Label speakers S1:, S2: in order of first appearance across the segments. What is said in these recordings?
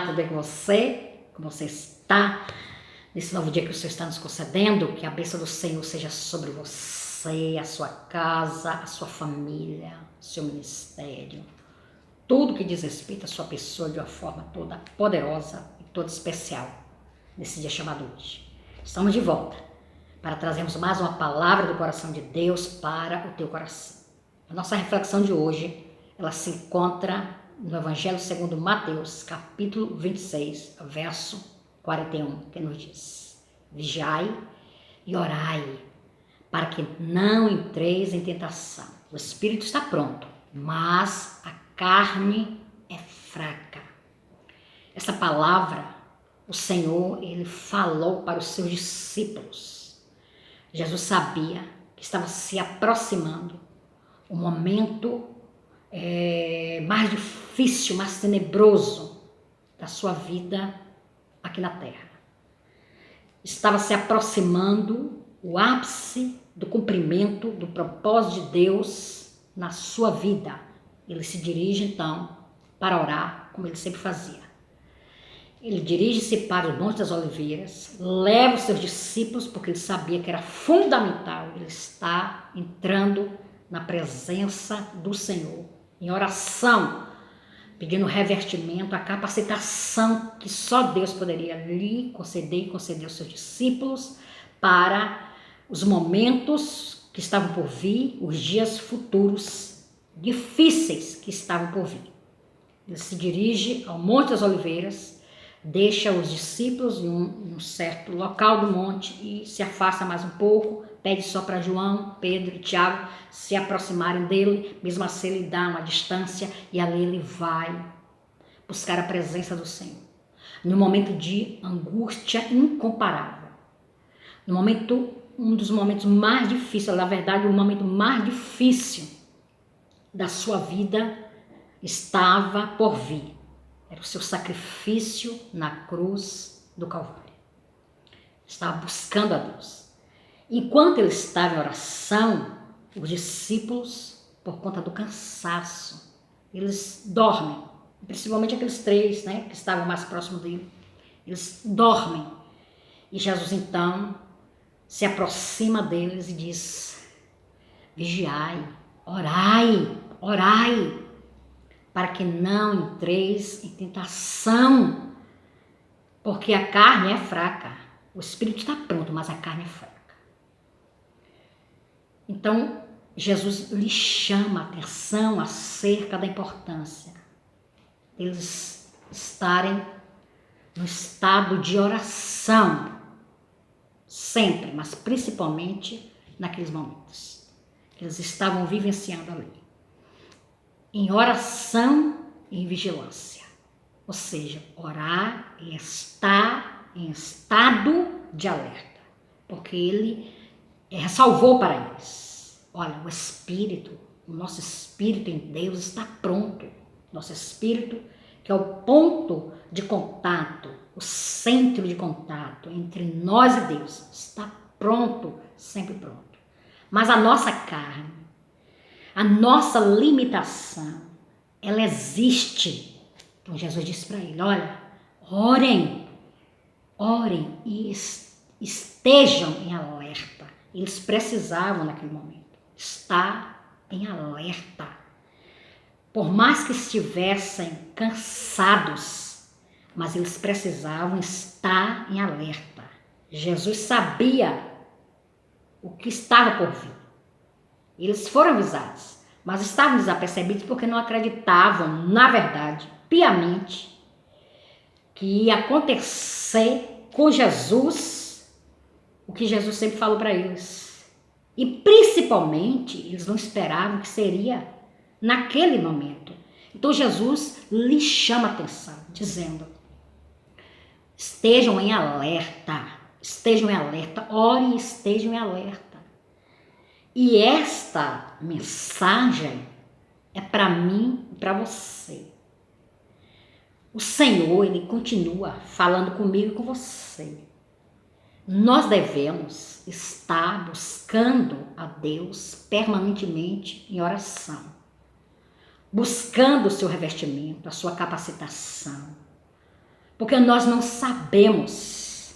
S1: Olá, tudo bem com você? Como você está? Nesse novo dia que o Senhor está nos concedendo, que a bênção do Senhor seja sobre você, a sua casa, a sua família, seu ministério. Tudo que diz respeito à sua pessoa de uma forma toda poderosa e toda especial, nesse dia chamado hoje. Estamos de volta para trazermos mais uma palavra do coração de Deus para o teu coração. A nossa reflexão de hoje, ela se encontra no Evangelho segundo Mateus, capítulo 26, verso 41, que nos diz: Vigiai e orai, para que não entreis em tentação. O espírito está pronto, mas a carne é fraca. Essa palavra, o Senhor, ele falou para os seus discípulos. Jesus sabia que estava se aproximando o momento mais difícil, mais tenebroso da sua vida aqui na Terra. Estava se aproximando o ápice do cumprimento do propósito de Deus na sua vida. Ele se dirige então para orar, como ele sempre fazia. Ele dirige-se para o Monte das Oliveiras, leva os seus discípulos, porque ele sabia que era fundamental ele estar entrando na presença do Senhor, em oração, pedindo revestimento, a capacitação que só Deus poderia lhe conceder e conceder aos seus discípulos para os momentos que estavam por vir, os dias futuros difíceis que estavam por vir. Ele se dirige ao Monte das Oliveiras, deixa os discípulos em um certo local do monte e se afasta mais um pouco, pede só para João, Pedro e Tiago se aproximarem dele, mesmo assim ele dá uma distância e ali ele vai buscar a presença do Senhor. Num momento de angústia incomparável, um dos momentos mais difíceis, na verdade o momento mais difícil da sua vida estava por vir. Era o seu sacrifício na cruz do Calvário. Estava buscando a Deus. Enquanto ele estava em oração, os discípulos, por conta do cansaço, eles dormem. Principalmente aqueles três, que estavam mais próximos dele. Eles dormem. E Jesus então se aproxima deles e diz: Vigiai, orai, orai, para que não entreis em tentação, porque a carne é fraca. O espírito está pronto, mas a carne é fraca. Então, Jesus lhe chama a atenção acerca da importância deles estarem no estado de oração, sempre, mas principalmente naqueles momentos que eles estavam vivenciando ali. Em oração e em vigilância. Ou seja, orar e estar em estado de alerta. Porque ele ressalvou para eles: olha, o nosso espírito em Deus está pronto. Nosso espírito, que é o ponto de contato, o centro de contato entre nós e Deus, está pronto, sempre pronto. Mas a nossa carne, a nossa limitação, ela existe. Então Jesus disse para ele: olha, orem e estejam em alerta. Eles precisavam naquele momento estar em alerta. Por mais que estivessem cansados, mas eles precisavam estar em alerta. Jesus sabia o que estava por vir. Eles foram avisados, mas estavam desapercebidos porque não acreditavam, na verdade, piamente, que ia acontecer com Jesus o que Jesus sempre falou para eles. E principalmente, eles não esperavam que seria naquele momento. Então Jesus lhe chama a atenção, dizendo: estejam em alerta, orem e estejam em alerta. E esta mensagem é para mim e para você. O Senhor, ele continua falando comigo e com você. Nós devemos estar buscando a Deus permanentemente em oração. Buscando o seu revestimento, a sua capacitação. Porque nós não sabemos,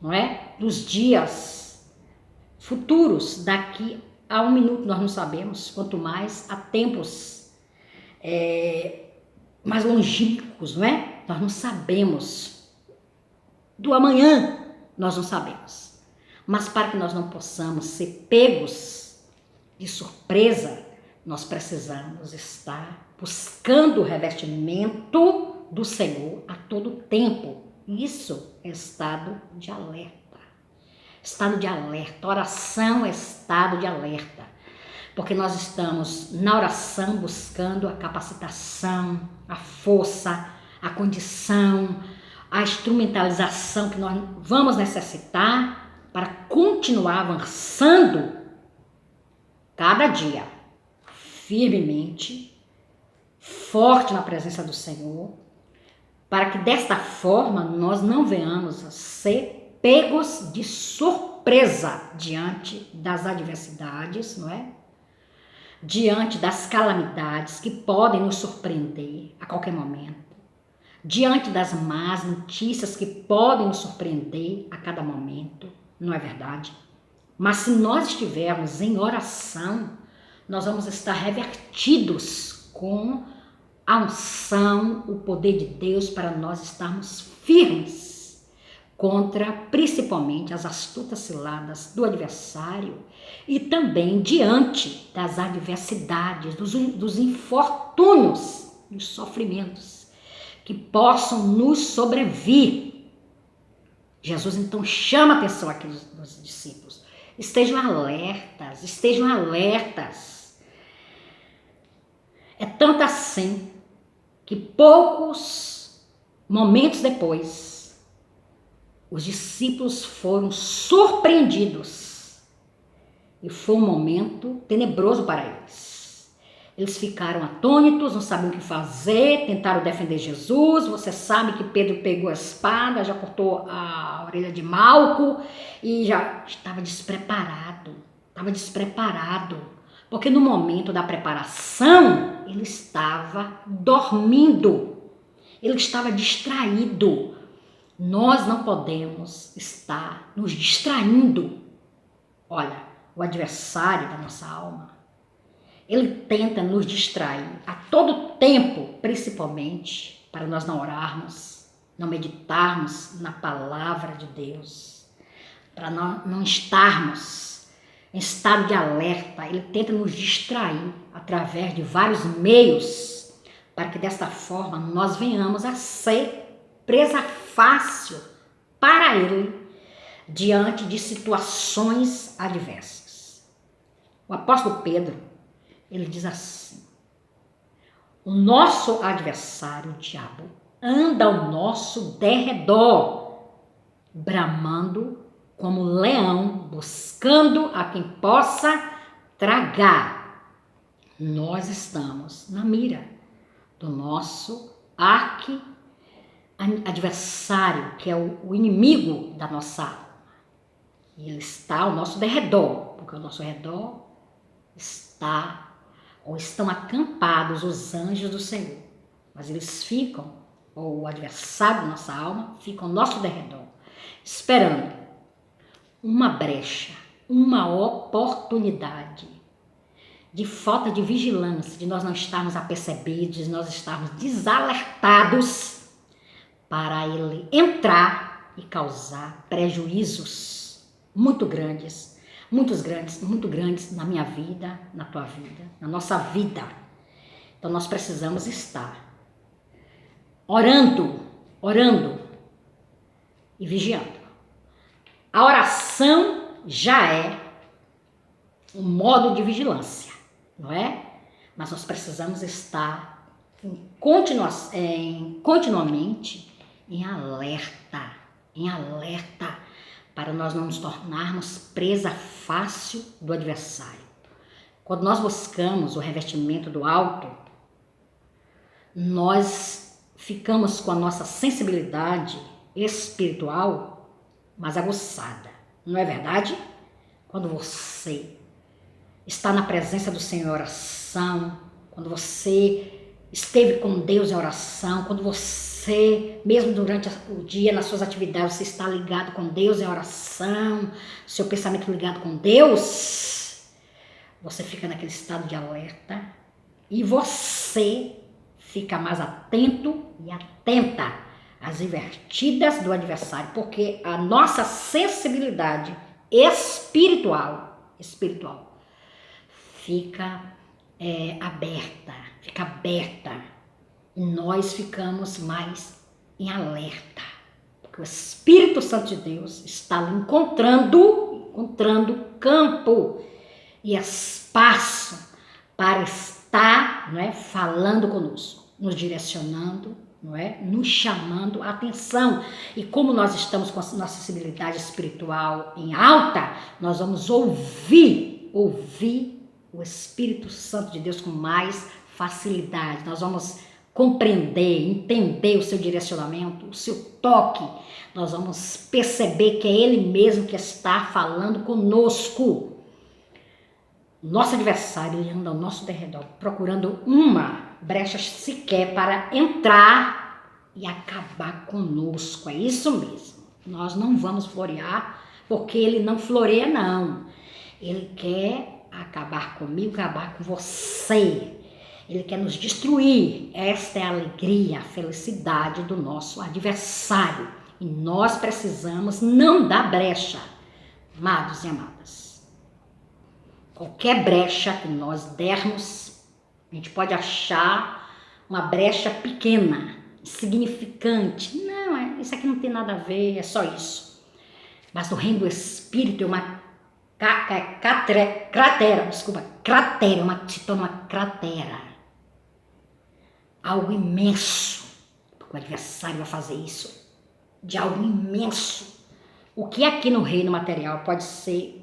S1: não é? Dos dias futuros, daqui a um minuto nós não sabemos, quanto mais há tempos mais longínquos, não é? Nós não sabemos. Do amanhã nós não sabemos. Mas para que nós não possamos ser pegos de surpresa, nós precisamos estar buscando o revestimento do Senhor a todo tempo. Isso é estado de alerta. Estado de alerta. Oração é estado de alerta. Porque nós estamos na oração buscando a capacitação, a força, a condição, a instrumentalização que nós vamos necessitar para continuar avançando cada dia, firmemente, forte na presença do Senhor, para que desta forma nós não venhamos a ser pegos de surpresa diante das adversidades, não é? Diante das calamidades que podem nos surpreender a qualquer momento, diante das más notícias que podem nos surpreender a cada momento, não é verdade? Mas se nós estivermos em oração, nós vamos estar revertidos com a unção, o poder de Deus para nós estarmos firmes contra principalmente as astutas ciladas do adversário e também diante das adversidades, dos infortúnios, dos sofrimentos que possam nos sobrevir. Jesus então chama a atenção aqui dos discípulos. Estejam alertas, estejam alertas. É tanto assim que poucos momentos depois, os discípulos foram surpreendidos e foi um momento tenebroso para eles. Eles ficaram atônitos, não sabiam o que fazer, tentaram defender Jesus. Você sabe que Pedro pegou a espada, já cortou a orelha de Malco e já estava despreparado. Porque no momento da preparação, ele estava dormindo, ele estava distraído. Nós não podemos estar nos distraindo. Olha, o adversário da nossa alma, ele tenta nos distrair a todo tempo, principalmente para nós não orarmos, não meditarmos na palavra de Deus, para não estarmos em estado de alerta. Ele tenta nos distrair através de vários meios, para que desta forma nós venhamos a ser presa fácil para ele diante de situações adversas. O apóstolo Pedro, ele diz assim: o nosso adversário, o diabo, anda ao nosso derredor, bramando como leão, buscando a quem possa tragar. Nós estamos na mira do nosso adversário, que é o inimigo da nossa alma. E ele está ao nosso derredor, porque ao nosso redor estão acampados os anjos do Senhor. Mas eles ficam, ou o adversário da nossa alma, fica ao nosso derredor, esperando uma brecha, uma oportunidade de falta de vigilância, de nós não estarmos apercebidos, de nós estarmos desalertados, para ele entrar e causar prejuízos muito grandes na minha vida, na tua vida, na nossa vida. Então nós precisamos estar orando e vigiando. A oração já é um modo de vigilância, não é? Mas nós precisamos estar continuamente em alerta, para nós não nos tornarmos presa fácil do adversário. Quando nós buscamos o revestimento do alto, nós ficamos com a nossa sensibilidade espiritual mais aguçada, não é verdade? Quando você está na presença do Senhor em oração, quando você esteve com Deus em oração, quando você, mesmo durante o dia, nas suas atividades, você está ligado com Deus em oração, seu pensamento ligado com Deus, você fica naquele estado de alerta e você fica mais atento e atenta às invertidas do adversário, porque a nossa sensibilidade espiritual fica aberta e nós ficamos mais em alerta, porque o Espírito Santo de Deus está ali encontrando campo e espaço para estar, não é, falando conosco, nos direcionando, não é, nos chamando a atenção. E como nós estamos com a nossa sensibilidade espiritual em alta, nós vamos ouvir o Espírito Santo de Deus com mais facilidade. Nós vamos compreender, entender o seu direcionamento, o seu toque. Nós vamos perceber que é Ele mesmo que está falando conosco. Nosso adversário, ele anda ao nosso derredor, procurando uma brecha sequer para entrar e acabar conosco. É isso mesmo. Nós não vamos florear, porque ele não floreia, não. Ele quer acabar comigo, acabar com você. Ele quer nos destruir. Esta é a alegria, a felicidade do nosso adversário. E nós precisamos não dar brecha, amados e amadas. Qualquer brecha que nós dermos, a gente pode achar uma brecha pequena, insignificante. Não, isso aqui não tem nada a ver, é só isso. Mas no reino do Espírito é uma cratera, se torna uma cratera. Algo imenso, porque o adversário vai fazer isso, de algo imenso. O que aqui no reino material pode ser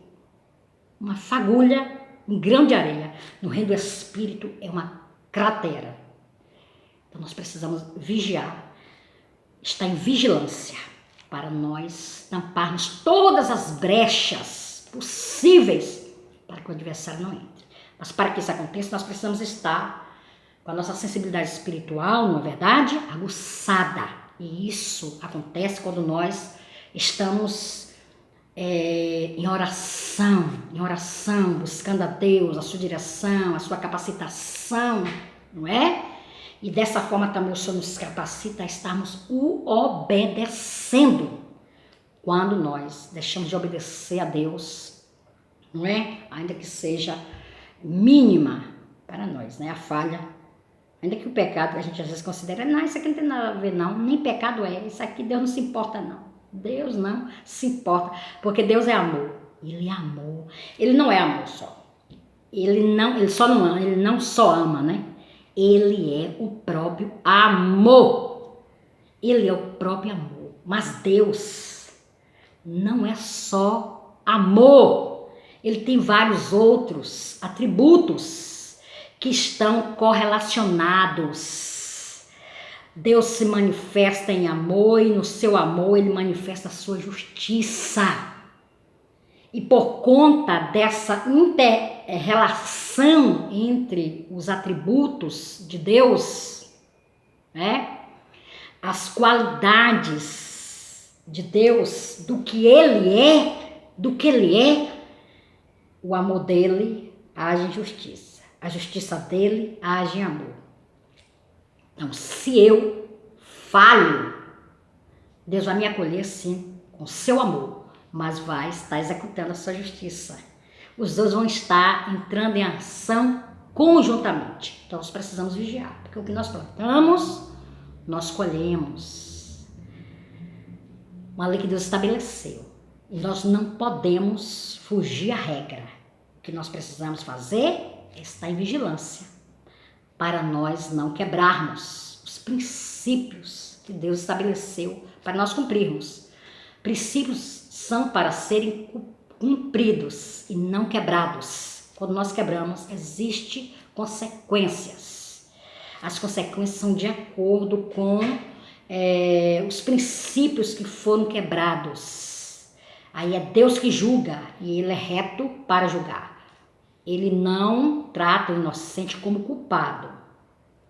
S1: uma fagulha, um grão de areia, no reino do Espírito é uma cratera. Então nós precisamos vigiar, estar em vigilância, para nós tamparmos todas as brechas possíveis para que o adversário não entre. Mas para que isso aconteça, nós precisamos estar com a nossa sensibilidade espiritual, não é verdade? Aguçada. E isso acontece quando nós estamos em oração, buscando a Deus, a sua direção, a sua capacitação, não é? E dessa forma também o Senhor nos capacita a estarmos o obedecendo. Quando nós deixamos de obedecer a Deus, não é? Ainda que seja mínima para nós, né? A falha, ainda que o pecado que a gente às vezes considera, não, isso aqui não tem nada a ver não, nem pecado é, isso aqui Deus não se importa não. Deus não se importa, porque Deus é amor. Ele é amor. Ele não é amor só. Ele não só ama, né? Ele é o próprio amor. Ele é o próprio amor. Mas Deus não é só amor. Ele tem vários outros atributos que estão correlacionados. Deus se manifesta em amor e no seu amor ele manifesta a sua justiça. E por conta dessa inter-relação entre os atributos de Deus, né? As qualidades de Deus, do que ele é, o amor dele age em justiça. A justiça dele age em amor. Então, se eu falho, Deus vai me acolher sim, com seu amor, mas vai estar executando a sua justiça. Os dois vão estar entrando em ação conjuntamente. Então, nós precisamos vigiar, porque o que nós plantamos, nós colhemos. Uma lei que Deus estabeleceu. E nós não podemos fugir à regra. O que nós precisamos fazer é estar em vigilância, para nós não quebrarmos os princípios que Deus estabeleceu para nós cumprirmos. Princípios são para serem cumpridos e não quebrados. Quando nós quebramos, existem consequências. As consequências são de acordo com os princípios que foram quebrados. Aí é Deus que julga e Ele é reto para julgar. Ele não trata o inocente como culpado.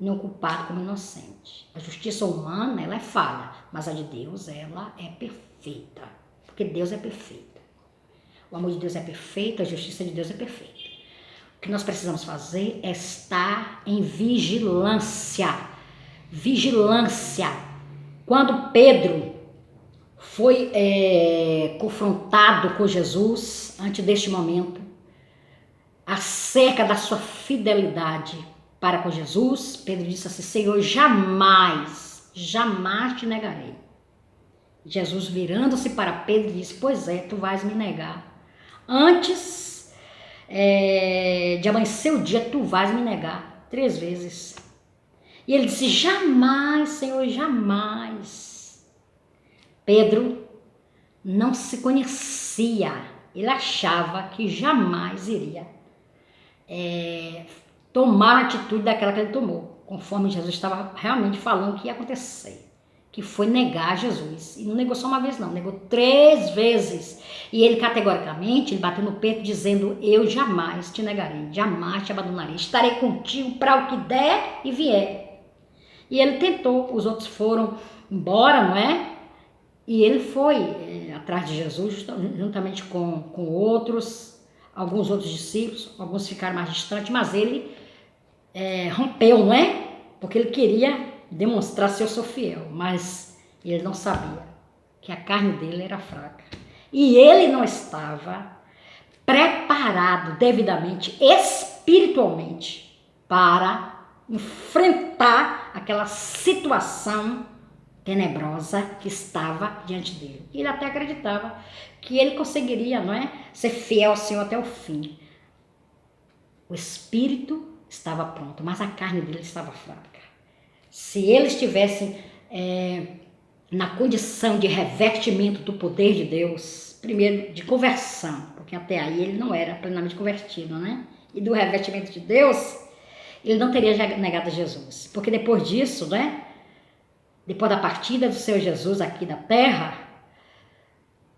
S1: não culpado como inocente. A justiça humana, ela é falha, mas a de Deus, ela é perfeita, porque Deus é perfeito. O amor de Deus é perfeito, a justiça de Deus é perfeita. O que nós precisamos fazer é estar em vigilância. Vigilância. Quando Pedro foi confrontado com Jesus, antes deste momento, acerca da sua fidelidade para com Jesus, Pedro disse assim: Senhor, jamais, jamais te negarei. Jesus, virando-se para Pedro, disse: pois é, tu vais me negar. Antes de amanhecer o dia, tu vais me negar 3 vezes. E ele disse: jamais, Senhor, jamais. Pedro não se conhecia. Ele achava que jamais iria tomar a atitude daquela que ele tomou, conforme Jesus estava realmente falando que ia acontecer, que foi negar Jesus. E não negou só uma vez não, negou 3 vezes. E ele categoricamente, ele bateu no peito dizendo: eu jamais te negarei, jamais te abandonarei, estarei contigo para o que der e vier. E ele tentou, os outros foram embora, não é? E ele foi atrás de Jesus juntamente com outros, alguns outros discípulos, alguns ficaram mais distantes, mas ele rompeu, não é? Porque ele queria demonstrar se eu sou fiel, mas ele não sabia que a carne dele era fraca. E ele não estava preparado devidamente, espiritualmente, para enfrentar aquela situação tenebrosa que estava diante dele. Ele até acreditava que ele conseguiria, não é, ser fiel ao Senhor até o fim. O espírito estava pronto, mas a carne dele estava fraca. Se ele estivesse na condição de revestimento do poder de Deus, primeiro de conversão, porque até aí ele não era plenamente convertido, né? E do revestimento de Deus, ele não teria negado a Jesus. Porque depois disso, né? Depois da partida do Senhor Jesus aqui da terra,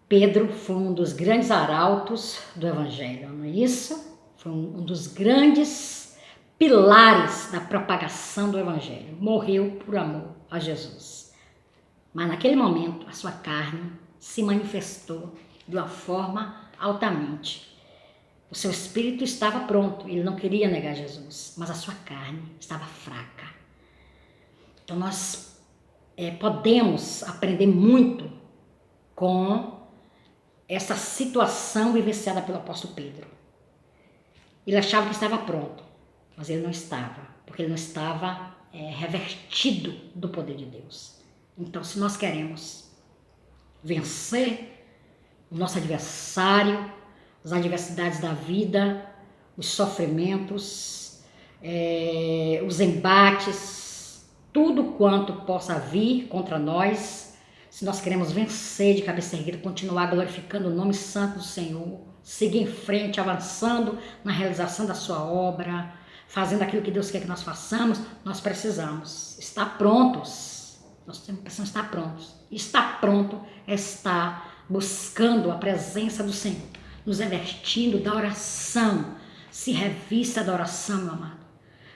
S1: Pedro foi um dos grandes arautos do Evangelho, não é isso? Foi um dos grandes pilares da propagação do Evangelho. Morreu por amor a Jesus. Mas naquele momento, a sua carne se manifestou de uma forma altamente. O seu espírito estava pronto, ele não queria negar Jesus, mas a sua carne estava fraca. Então nós podemos aprender muito com essa situação vivenciada pelo apóstolo Pedro. Ele achava que estava pronto, mas ele não estava, porque ele não estava revestido do poder de Deus. Então, se nós queremos vencer o nosso adversário, as adversidades da vida, os sofrimentos, os embates, tudo quanto possa vir contra nós, se nós queremos vencer de cabeça erguida, continuar glorificando o nome santo do Senhor, seguir em frente, avançando na realização da sua obra, fazendo aquilo que Deus quer que nós façamos, nós precisamos estar prontos. Nós precisamos estar prontos. Estar pronto é estar buscando a presença do Senhor, nos revestindo da oração. Se revista da oração, meu amado.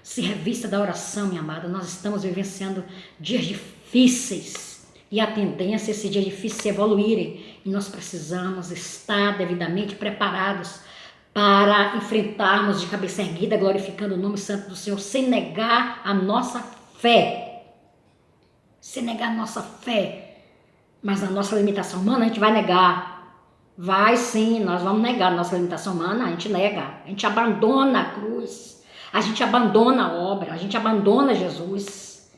S1: Se revista da oração, minha amada. Nós estamos vivenciando dias difíceis e a tendência é esses dias difíceis se evoluírem. E nós precisamos estar devidamente preparados para enfrentarmos de cabeça erguida, glorificando o nome santo do Senhor, sem negar a nossa fé. Sem negar a nossa fé. Mas a nossa limitação humana a gente vai negar. Vai sim, nós vamos negar a nossa limitação humana, a gente nega. A gente abandona a cruz. A gente abandona a obra, a gente abandona Jesus.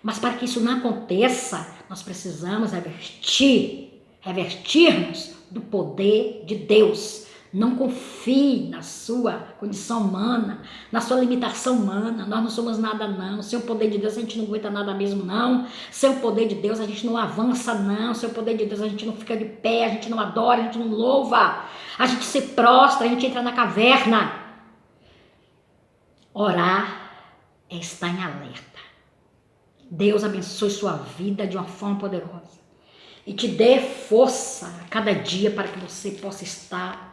S1: Mas para que isso não aconteça, nós precisamos revestir-nos do poder de Deus. Não confie na sua condição humana, na sua limitação humana. Nós não somos nada não. Sem o poder de Deus a gente não aguenta nada mesmo não. Sem o poder de Deus a gente não avança não. Sem o poder de Deus a gente não fica de pé, a gente não adora, a gente não louva. A gente se prostra, a gente entra na caverna. Orar é estar em alerta. Deus abençoe sua vida de uma forma poderosa. E te dê força a cada dia para que você possa estar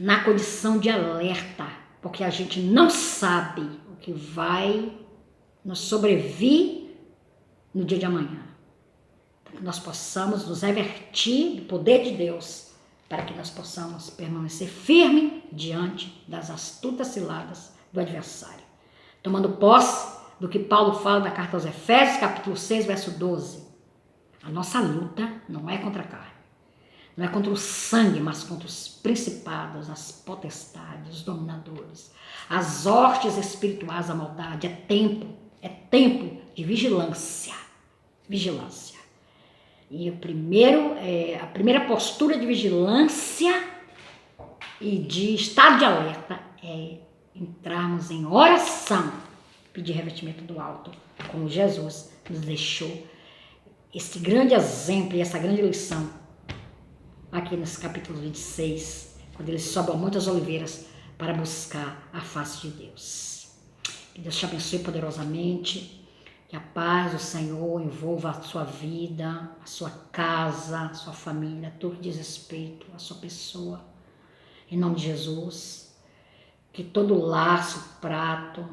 S1: na condição de alerta, porque a gente não sabe o que vai nos sobrevive no dia de amanhã. Para que nós possamos nos revertir do poder de Deus, para que nós possamos permanecer firme diante das astutas ciladas do adversário. Tomando posse do que Paulo fala na carta aos Efésios, capítulo 6, verso 12. A nossa luta não é contra a carne, não é contra o sangue, mas contra os principados, as potestades, os dominadores, as hostes espirituais da maldade. É tempo de vigilância. Vigilância. E a primeira postura de vigilância e de estado de alerta é entrarmos em oração, pedir revestimento do alto, como Jesus nos deixou esse grande exemplo e essa grande lição aqui nesse capítulo 26, quando ele sobe a Monte das Oliveiras para buscar a face de Deus. Que Deus te abençoe poderosamente. Que a paz do Senhor envolva a sua vida, a sua casa, a sua família, tudo que diz respeito à sua pessoa. Em nome de Jesus, que todo laço, prato,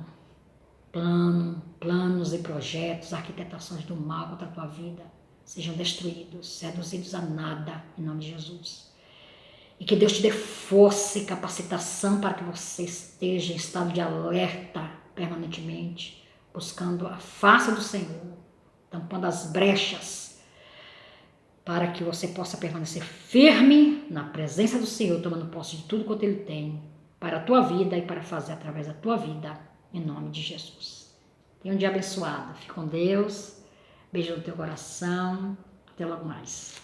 S1: planos e projetos, arquitetações do mal contra a tua vida sejam destruídos, reduzidos a nada, em nome de Jesus. E que Deus te dê força e capacitação para que você esteja em estado de alerta permanentemente, buscando a face do Senhor, tampando as brechas, para que você possa permanecer firme na presença do Senhor, tomando posse de tudo quanto Ele tem para a tua vida e para fazer através da tua vida, em nome de Jesus. Tenha um dia abençoado. Fique com Deus. Beijo no teu coração. Até logo mais.